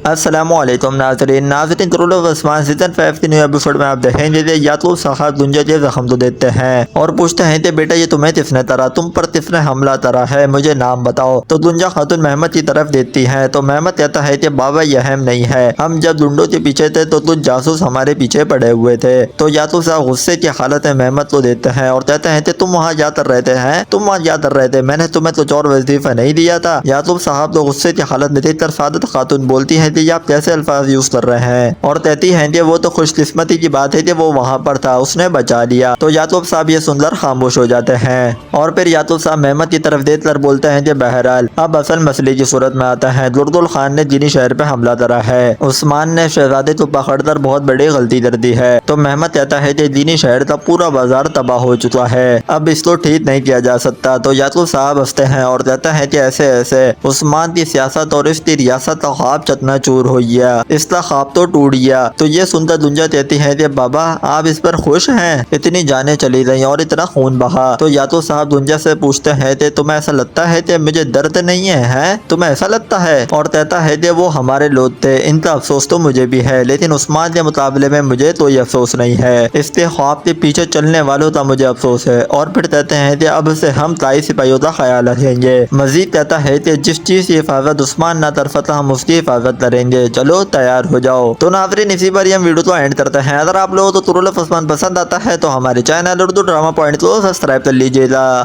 السلام علیکم ناظرین طرول عثمان سیزن 5 کی نیو ایپیسوڈ میں آپ دیکھیں گے یعقوب صاحب دنجا کے زخم تو دیتے ہیں اور پوچھتے ہیں کہ بیٹا یہ تمہیں کس نے طرح تم پر کس نے حملہ طرح ہے مجھے نام بتاؤ۔ تو دنجا خاتون محمد کی طرف دیتی ہے تو محمد کہتا ہے کہ بابا یہ اہم نہیں ہے، ہم جب ڈنڈوں کے پیچھے تھے تو کچھ جاسوس ہمارے پیچھے پڑے ہوئے تھے۔ تو یعقوب صاحب غصے کی حالت میں محمد کو دیتے ہیں اور کہتے ہیں کہ تم وہاں جا کر رہتے ہیں، تم وہاں جا کر رہے تھے، میں نے تمہیں کچھ اور وظیفہ نہیں دیا تھا۔ یعقوب صاحب تو غصے کی حالت میں دیکھ کر سعادت خاتون بولتی ہے کہ آپ کیسے الفاظ یوز کر رہے ہیں، اور کہتی ہیں کہ وہ تو خوش قسمتی کی بات ہے کہ وہ وہاں پر تھا، اس نے بچا لیا۔ تو یعقوب صاحب یہ سن کر خاموش ہو جاتے ہیں اور پھر یعقوب صاحب محمد کی طرف دیکھ کر بولتے ہیں کہ بہرحال اب اصل مسئلے کی صورت میں آتا ہے، زردل خان نے جنی شہر پہ حملہ کرا ہے، عثمان نے شہزادے کو پکڑ کر بہت بڑی غلطی کر دی ہے۔ تو محمد کہتا ہے کہ جنی شہر کا پورا بازار تباہ ہو چکا ہے، اب اس کو ٹھیک نہیں کیا جا سکتا۔ تو یعقوب صاحب ہنستے ہیں اور کہتا ہے کہ ایسے عثمان کی سیاست اور اس کی ریاست کا خواب چکنا چور ہو گیا، اس کا خواب تو ٹوٹ گیا۔ تو یہ سنتا دنجا کہتی ہے کہ بابا آپ اس پر خوش ہیں، اتنی جانیں چلی گئی اور اتنا خون بہا۔ تو یعقوب صاحب دنجا سے پوچھتے ہیں کہ تمہیں ایسا لگتا ہے کہ مجھے درد نہیں ہے، تمہیں ایسا لگتا ہے؟ اور کہتا ہے کہ وہ ہمارے لوگ تھے، ان کا افسوس تو مجھے بھی ہے، لیکن عثمان کے مقابلے میں مجھے کوئی افسوس نہیں ہے، اس کے خواب کے پیچھے چلنے والوں کا مجھے افسوس ہے۔ اور پھر کہتے ہیں کہ اب سے ہم تائی سپاہیوں کا خیال رکھیں گے۔ مزید کہتا ہے کہ جس چیز کی حفاظت عثمان نہ کر سکا ہم اس کی حفاظت کریں گے، چلو تیار ہو جاؤ۔ تو ناظرین اسی پر ہم ویڈیو کو اینڈ کرتے ہیں۔ اگر آپ لوگوں کو طرول عثمان پسند آتا ہے تو ہمارے چینل اردو ڈرامہ پوائنٹ کو سبسکرائب کر لیجیے گا۔